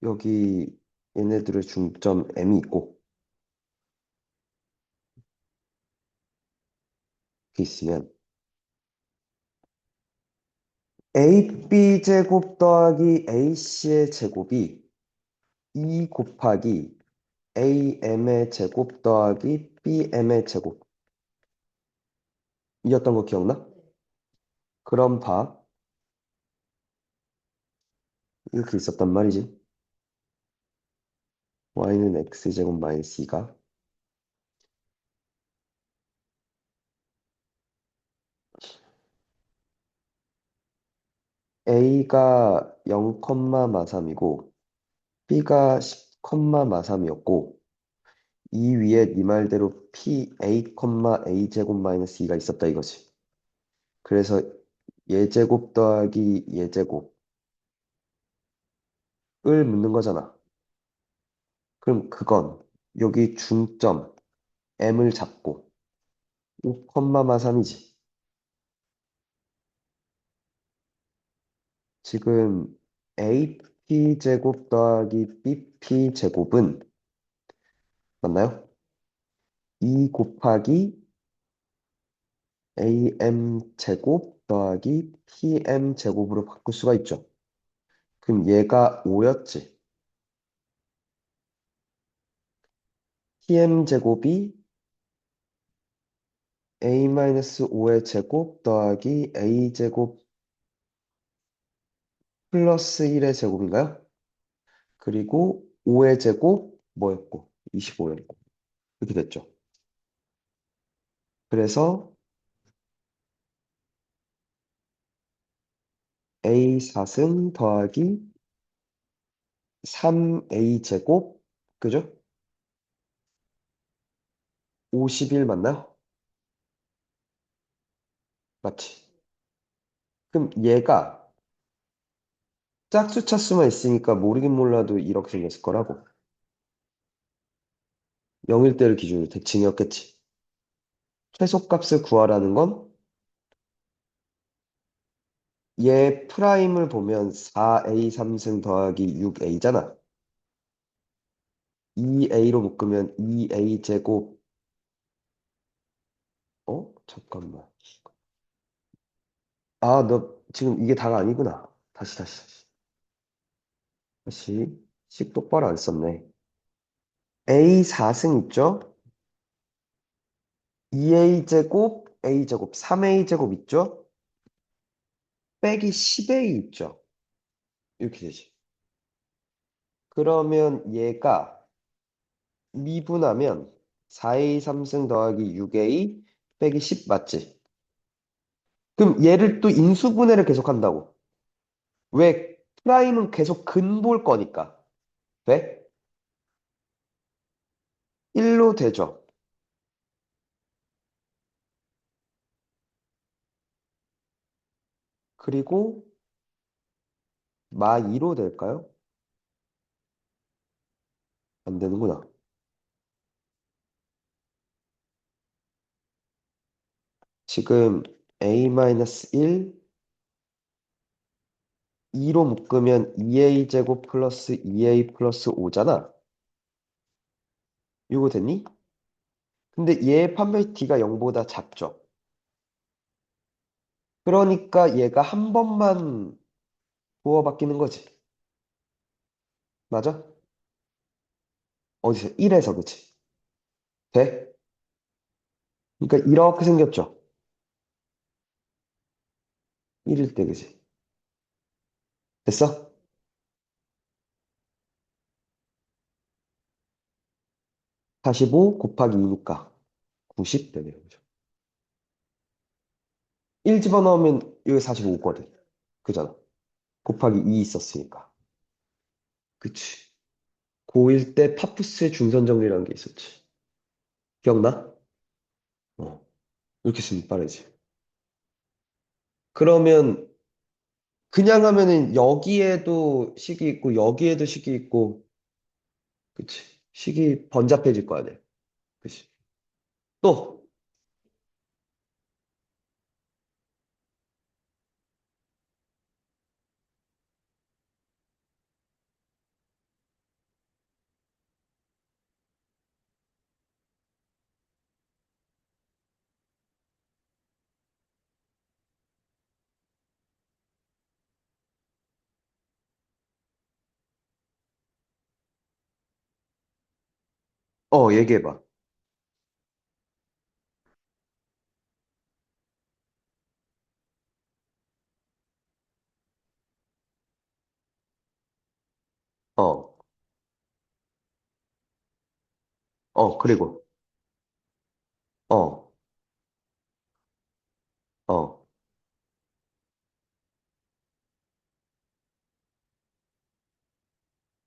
여기 얘네들의 중점 M이 있고, 이렇게 있으면 AB 제곱 더하기 AC의 제곱이 2 곱하기 AM의 제곱 더하기 BM의 제곱 이었던 거 기억나? 그럼 봐. 이렇게 있었단 말이지. y는 x제곱 마이너스 2가 a가 0, 마삼이고 b가 10, 마삼이었고 이 위에 네 말대로 p a, a 제곱 마이너스 2가 있었다 이거지. 그래서 예제곱 더하기 예제곱을 묻는 거잖아. 그럼 그건 여기 중점 m을 잡고 5, 마삼이지. 지금 AP 제곱 더하기 BP 제곱은 맞나요? 2 곱하기 AM 제곱 더하기 PM 제곱으로 바꿀 수가 있죠. 그럼 얘가 5였지. PM 제곱이 A-5의 제곱 더하기 A 제곱 플러스 1의 제곱인가요? 그리고 5의 제곱 뭐였고? 25였고. 이렇게 됐죠. 그래서 A4승 더하기 3A 제곱 그죠? 50일 맞나요? 맞지? 그럼 얘가 짝수 차수만 있으니까 모르긴 몰라도 이렇게 생겼을 거라고. 0일대를 기준으로 대칭이었겠지. 최소값을 구하라는 건 얘 프라임을 보면 4A 3승 더하기 6A잖아. 2A로 묶으면 2A 제곱, 잠깐만. 아, 너 지금 이게 다가 아니구나. 다시. 다시. 식 똑바로 안 썼네. A 4승 있죠? 2A 제곱, A 제곱, 3A 제곱 있죠? 빼기 10A 있죠? 이렇게 되지. 그러면 얘가 미분하면 4a 3승 더하기 6a 빼기 10 맞지? 그럼 얘를 또 인수분해를 계속 한다고. 왜? 프라임은 계속 근볼 거니까. 왜? 1로 되죠. 그리고 마 2로 될까요? 안 되는구나. 지금 a-1 2로 묶으면 2a 제곱 플러스 2a 플러스 5잖아. 이거 됐니? 근데 얘의 판별 t가 0보다 작죠. 그러니까 얘가 한 번만 부호 바뀌는 거지. 맞아? 어디서? 1에서 그치? 돼? 그러니까 이렇게 생겼죠. 1일 때 그치? 됐어? 45 곱하기 2니까 90 되네요. 그죠? 1 집어넣으면 여기 45거든. 그잖아. 곱하기 2 있었으니까. 그치? 고1 때 파푸스의 중선 정리라는 게 있었지. 기억나? 어. 이렇게 쓰면 빠르지. 그러면 그냥 하면은 여기에도 식이 있고 여기에도 식이 있고 그치? 식이 번잡해질 거 아니야. 그치? 또 얘기해봐. 어, 그리고 어, 어.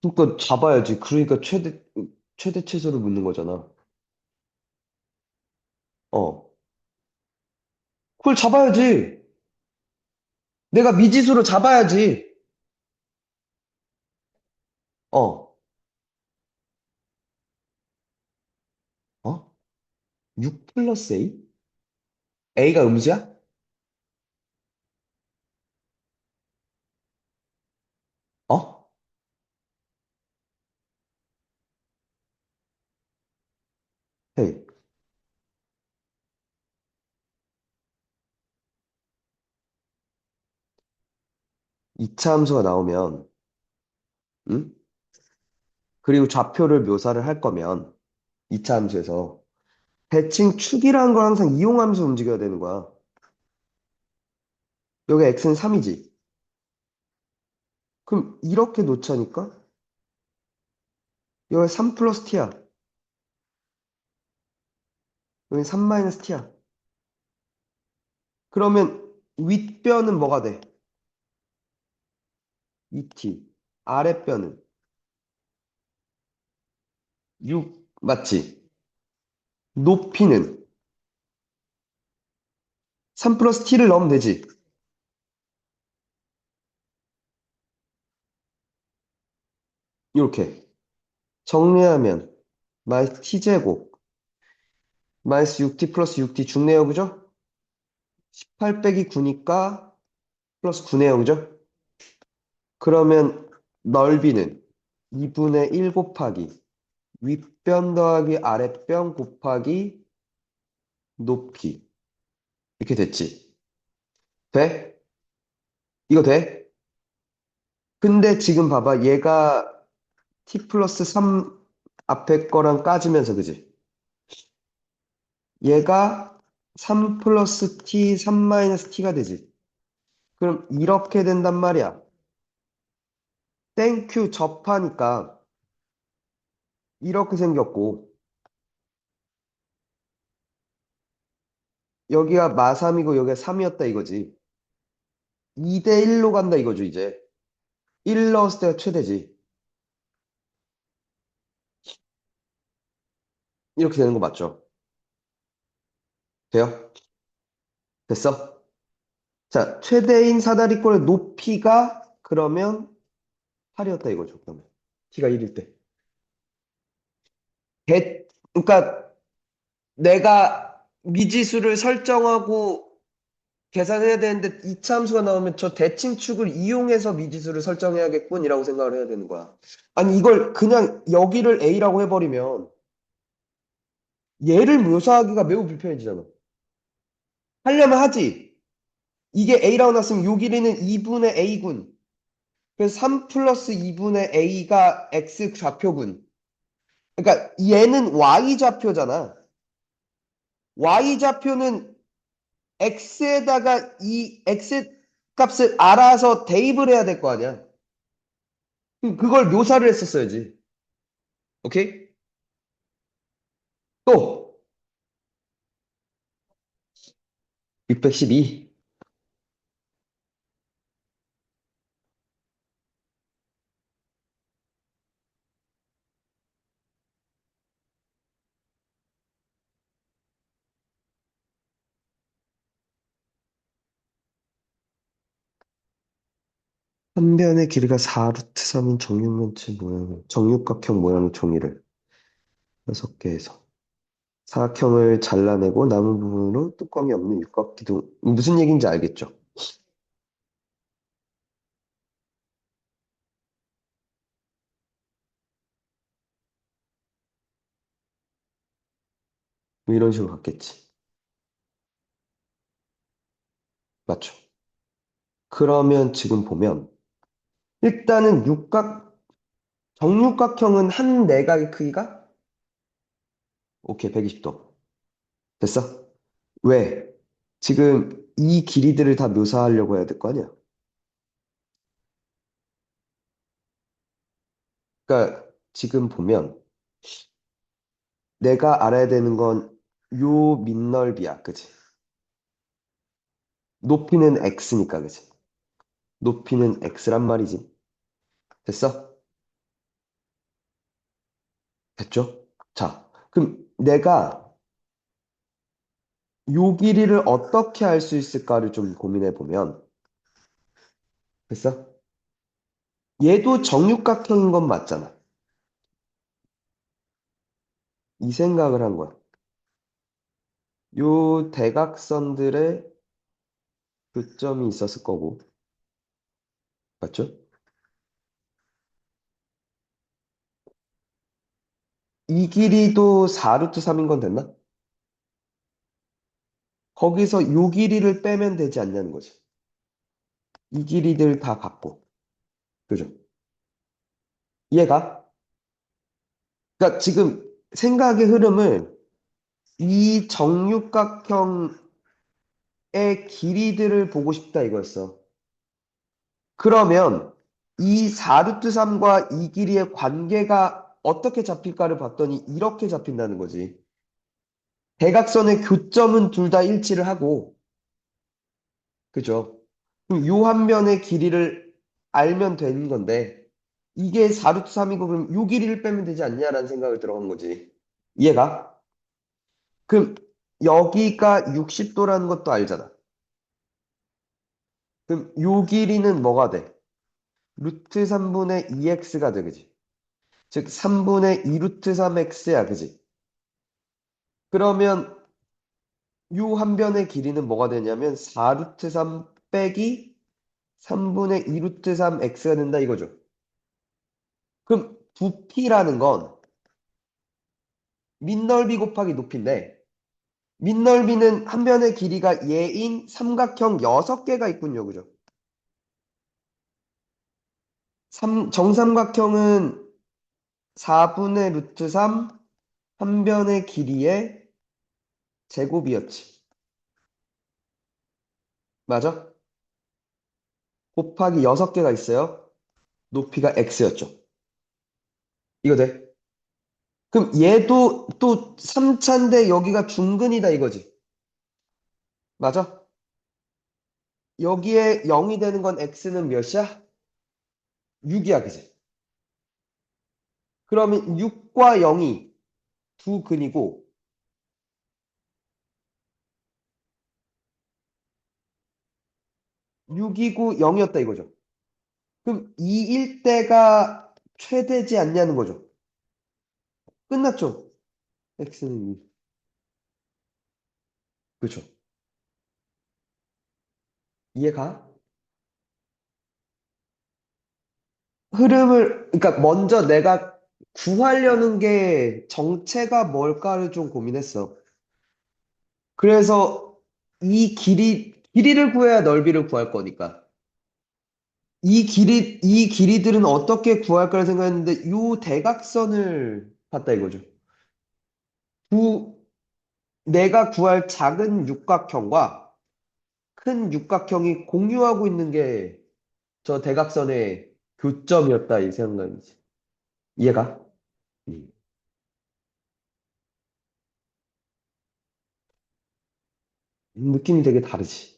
그러니까 잡아야지. 그러니까 최대 최소를 묻는 거잖아. 어. 그걸 잡아야지. 내가 미지수로 잡아야지. 어. 어? 6 플러스 A? A가 음수야? 어? 헤이. 2차 함수가 나오면, 응? 그리고 좌표를 묘사를 할 거면, 2차 함수에서 대칭 축이라는 걸 항상 이용하면서 움직여야 되는 거야. 여기 x는 3이지. 그럼 이렇게 놓자니까? 여기 3 플러스 t야. 여기 3 마이너스 t야. 그러면 윗변은 뭐가 돼? 2t. 아랫변은 6 맞지? 높이는 3 플러스 t를 넣으면 되지. 이렇게 정리하면 마이너스 t제곱 마이너스 6t 플러스 6t 죽네요. 그죠? 18 빼기 9니까 플러스 9네요. 그죠? 그러면 넓이는 2분의 1 곱하기 윗변 더하기 아랫변 곱하기 높이 이렇게 됐지. 돼? 이거 돼? 근데 지금 봐봐. 얘가 t 플러스 3 앞에 거랑 까지면서 그지? 얘가 3 플러스 t, 3 마이너스 t가 되지. 그럼 이렇게 된단 말이야. 땡큐 접하니까 이렇게 생겼고 여기가 마3이고 여기가 3이었다 이거지. 2대 1로 간다 이거죠 이제. 1 넣었을 때가 최대지. 이렇게 되는 거 맞죠? 돼요? 됐어? 자, 최대인 사다리꼴의 높이가 그러면 8이었다 이거죠. 그러면 t가 1일 때. 그러니까 내가 미지수를 설정하고 계산해야 되는데 이차함수가 나오면 저 대칭축을 이용해서 미지수를 설정해야겠군이라고 생각을 해야 되는 거야. 아니 이걸 그냥 여기를 A라고 해버리면 얘를 묘사하기가 매우 불편해지잖아. 하려면 하지. 이게 A라고 났으면 요 길이는 2분의 A군. 그래서 3 플러스 2분의 A가 X 좌표군. 그러니까 얘는 Y 좌표잖아. Y 좌표는 X에다가 이 X 값을 알아서 대입을 해야 될 거 아니야. 그럼 그걸 묘사를 했었어야지. 오케이? 또 612. 한 변의 길이가 4루트 3인 정육면체 모양, 정육각형 모양의 종이를 6개에서 사각형을 잘라내고 남은 부분으로 뚜껑이 없는 육각기둥. 무슨 얘기인지 알겠죠? 뭐 이런 식으로 갔겠지. 맞죠? 그러면 지금 보면 일단은 정육각형은 한 내각의 크기가 오케이 120도. 됐어? 왜? 지금 이 길이들을 다 묘사하려고 해야 될 거 아니야? 그러니까 지금 보면 내가 알아야 되는 건 요 밑넓이야. 그치? 높이는 x니까 그치? 높이는 x란 말이지. 됐어? 됐죠? 자, 그럼 내가 요 길이를 어떻게 알 수 있을까를 좀 고민해 보면 됐어? 얘도 정육각형인 건 맞잖아. 이 생각을 한 거야. 요 대각선들의 교점이 있었을 거고, 맞죠? 이 길이도 4루트 3인 건 됐나? 거기서 요 길이를 빼면 되지 않냐는 거지. 이 길이들 다 갖고. 그죠? 이해가? 그러니까 지금 생각의 흐름을 이 정육각형의 길이들을 보고 싶다 이거였어. 그러면 이 4루트 3과 이 길이의 관계가 어떻게 잡힐까를 봤더니 이렇게 잡힌다는 거지. 대각선의 교점은 둘 다 일치를 하고, 그죠? 그럼 요 한 면의 길이를 알면 되는 건데, 이게 4루트 3이고 그럼 요 길이를 빼면 되지 않냐라는 생각을 들어간 거지. 이해가? 그럼 여기가 60도라는 것도 알잖아. 그럼 요 길이는 뭐가 돼? 루트 3분의 2x가 돼, 그지? 즉 3분의 2 루트 3x야, 그지? 그러면 요 한 변의 길이는 뭐가 되냐면 4 루트 3 빼기 3분의 2 루트 3x가 된다 이거죠. 그럼 부피라는 건 밑넓이 곱하기 높이인데 밑넓이는 한 변의 길이가 얘인 삼각형 6개가 있군요. 그죠? 정삼각형은 4분의 루트 3 한 변의 길이의 제곱이었지. 맞아? 곱하기 6개가 있어요. 높이가 x였죠. 이거 돼? 그럼 얘도 또 3차인데 여기가 중근이다 이거지. 맞아? 여기에 0이 되는 건 x는 몇이야? 6이야, 그지? 그러면 6과 0이 두 근이고 6이고 0이었다 이거죠. 그럼 2일 때가 최대지 않냐는 거죠. 끝났죠? x는 2. 그죠? 이해가? 그러니까 먼저 내가 구하려는 게 정체가 뭘까를 좀 고민했어. 그래서 길이를 구해야 넓이를 구할 거니까. 이 길이들은 어떻게 구할까를 생각했는데, 요 대각선을 봤다 이거죠. 구, 내가 구할 작은 육각형과 큰 육각형이 공유하고 있는 게 저 대각선의 교점이었다 이 생각이지. 이해가? 음. 느낌이 되게 다르지.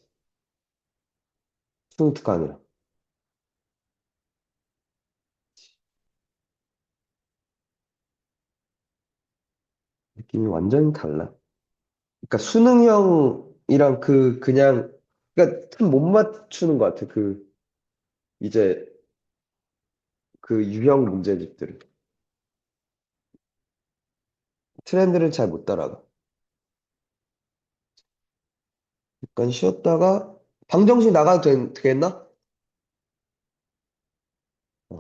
스무트가 아니라. 느낌이 완전히 달라. 그러니까 수능형이랑 그러니까 참 못 맞추는 것 같아. 이제 그 유형 문제집들을. 트렌드를 잘 못 따라가. 잠깐 쉬었다가 방정식 나가도 되겠나?